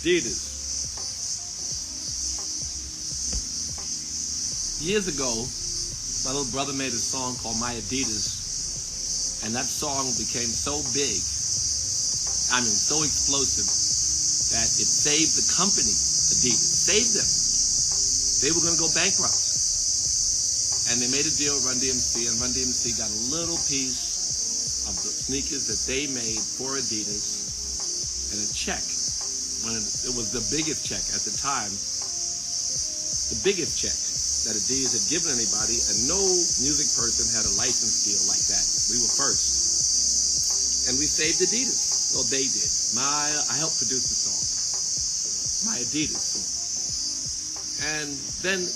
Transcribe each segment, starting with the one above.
Adidas. Years ago, my little brother made a song called My Adidas, and that song became so big, so explosive, that it saved the company, Adidas, saved them. They were going to go bankrupt. And they made a deal with Run DMC, and Run DMC got a little piece of the sneakers that they made for Adidas, and a check. When it was the biggest check at the time, the biggest check that Adidas had given anybody, and no music person had a license deal like that. We were first. And we saved Adidas. Well, they did. I helped produce the song. My Adidas. And then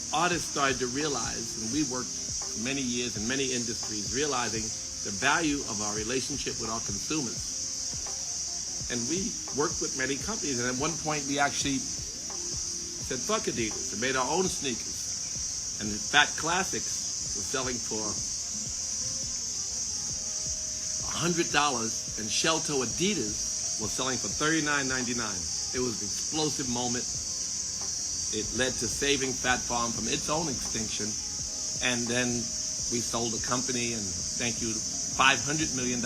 artists started to realize, and we worked for many years in many industries, realizing the value of our relationship with our consumers. And we worked with many companies, and at one point we actually said, fuck Adidas, and made our own sneakers. And the Fat Classics was selling for $100, and Shell-Toe Adidas was selling for $39.99. It was an explosive moment. It led to saving Fat Farm from its own extinction. And then we sold the company, and thank you, $500 million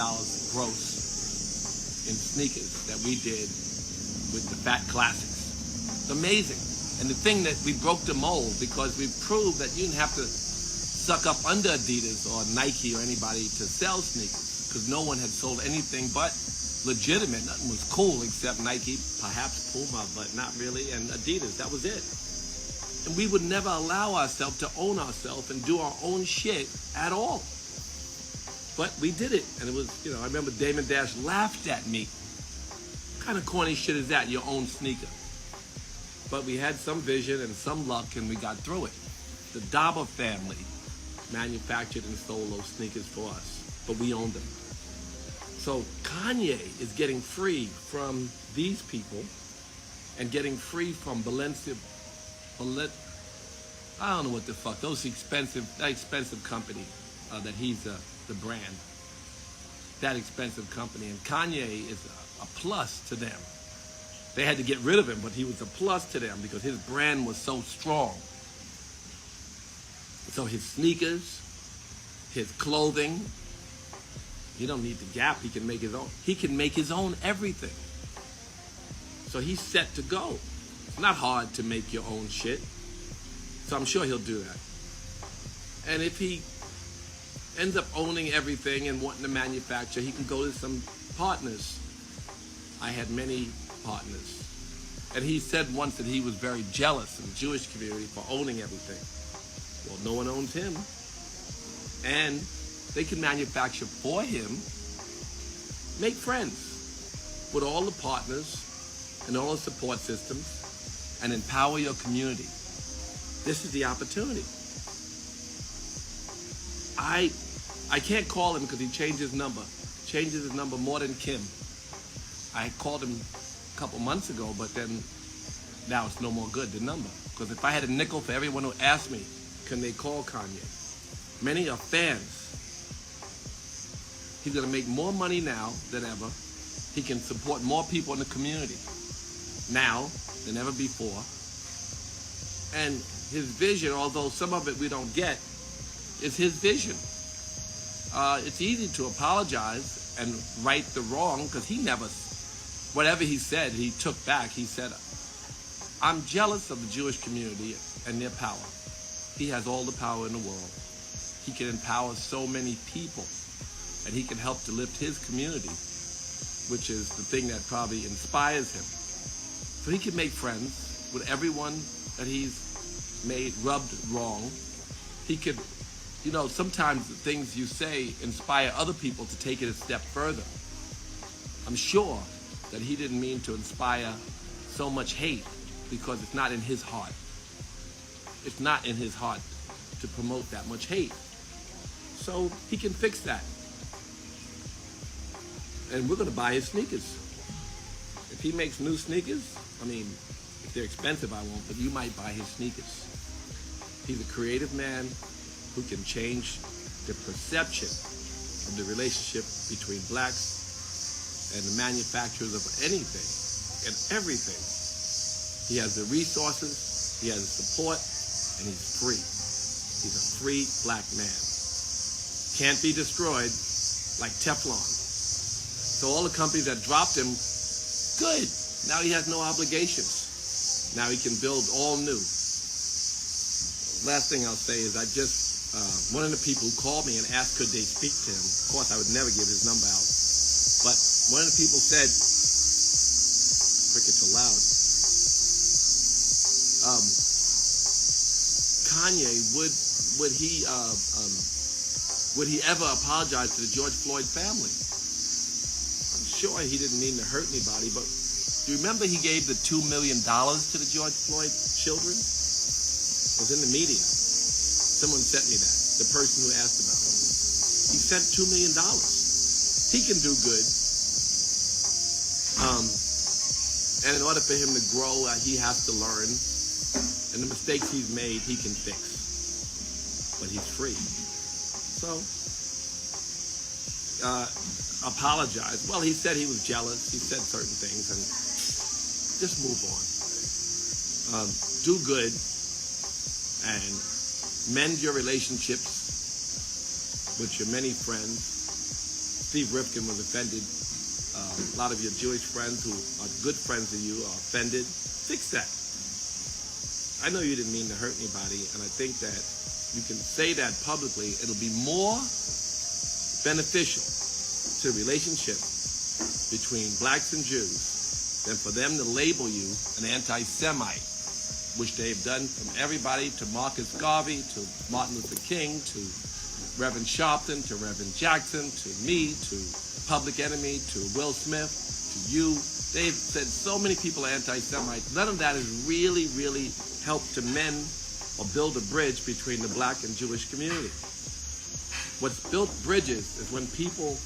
gross in sneakers that we did with the Fat Classics. It's amazing. And the thing that we broke the mold, because we proved that you didn't have to suck up under Adidas or Nike or anybody to sell sneakers, because no one had sold anything but legitimate. Nothing was cool except Nike, perhaps Puma, but not really, and Adidas. That was it. And we would never allow ourselves to own ourselves and do our own shit at all. But we did it. And it was, I remember Damon Dash laughed at me. What kind of corny shit is that, your own sneaker? But we had some vision and some luck, and we got through it. The Dauber family manufactured and sold those sneakers for us, but we owned them. So Kanye is getting free from these people and getting free from I don't know what the fuck, that expensive company that he's the brand. That expensive company. And Kanye is a plus to them. They had to get rid of him, but he was a plus to them because his brand was so strong. So his sneakers, his clothing, he don't need the Gap, he can make his own. He can make his own everything. So he's set to go. It's not hard to make your own shit. So I'm sure he'll do that. And if he ends up owning everything and wanting to manufacture, he can go to some partners. I had many partners. And he said once that he was very jealous of the Jewish community for owning everything. Well, no one owns him. And they can manufacture for him. Make friends with all the partners and all the support systems and empower your community. This is the opportunity. I can't call him because he changed his number. Changes his number more than Kim. I called him a couple months ago, but then now it's no more good, the number. Because if I had a nickel for everyone who asked me, can they call Kanye? Many are fans. He's going to make more money now than ever. He can support more people in the community now than ever before. And his vision, although some of it we don't get, is his vision. It's easy to apologize and right the wrong because he never, whatever he said, he took back. He said, I'm jealous of the Jewish community and their power. He has all the power in the world. He can empower so many people, and he can help to lift his community, which is the thing that probably inspires him. So he can make friends with everyone that he's made rubbed wrong. He could, sometimes the things you say inspire other people to take it a step further. I'm sure that he didn't mean to inspire so much hate because it's not in his heart. It's not in his heart to promote that much hate. So he can fix that. And we're going to buy his sneakers. If he makes new sneakers, if they're expensive, I won't, but you might buy his sneakers. He's a creative man who can change the perception of the relationship between blacks and the manufacturers of anything. and everything. He has the resources, he has the support, and he's free. He's a free black man. Can't be destroyed like Teflon. So all the companies that dropped him, good. Now he has no obligations. Now he can build all new. Last thing I'll say is one of the people who called me and asked could they speak to him. Of course, I would never give his number out. But one of the people said, crickets are loud. Kanye, would he ever apologize to the George Floyd family? I'm sure he didn't mean to hurt anybody, but do you remember he gave the $2 million to the George Floyd children? It was in the media. Someone sent me that, the person who asked about it. He sent $2 million. He can do good. And in order for him to grow, he has to learn. And the mistakes he's made, he can fix. But he's free. So, apologize. Well, he said he was jealous. He said certain things. And just move on. Do good. And mend your relationships with your many friends. Steve Rifkin was offended. A lot of your Jewish friends who are good friends of you are offended. Fix that. I know you didn't mean to hurt anybody, and I think that you can say that publicly. It'll be more beneficial to the relationship between blacks and Jews than for them to label you an anti-Semite, which they've done from everybody to Marcus Garvey, to Martin Luther King, to Reverend Sharpton, to Reverend Jackson, to me, to Public Enemy, to Will Smith, to you. They've said so many people are anti-Semites. None of that has really, really helped to mend or build a bridge between the black and Jewish community. What's built bridges is when people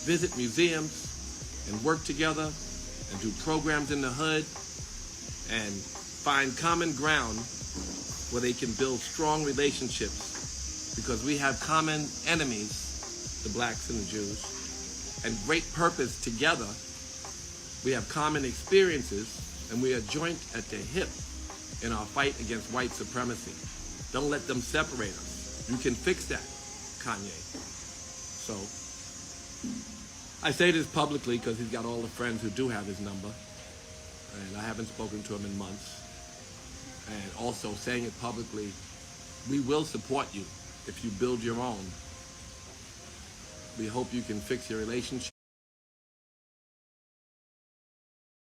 visit museums and work together and do programs in the hood and find common ground where they can build strong relationships, because we have common enemies, the blacks and the Jews, and great purpose together. We have common experiences, and we are joint at the hip in our fight against white supremacy. Don't let them separate us. You can fix that, Kanye. So, I say this publicly because he's got all the friends who do have his number, and I haven't spoken to him in months. And also saying it publicly, we will support you if you build your own. We hope you can fix your relationship.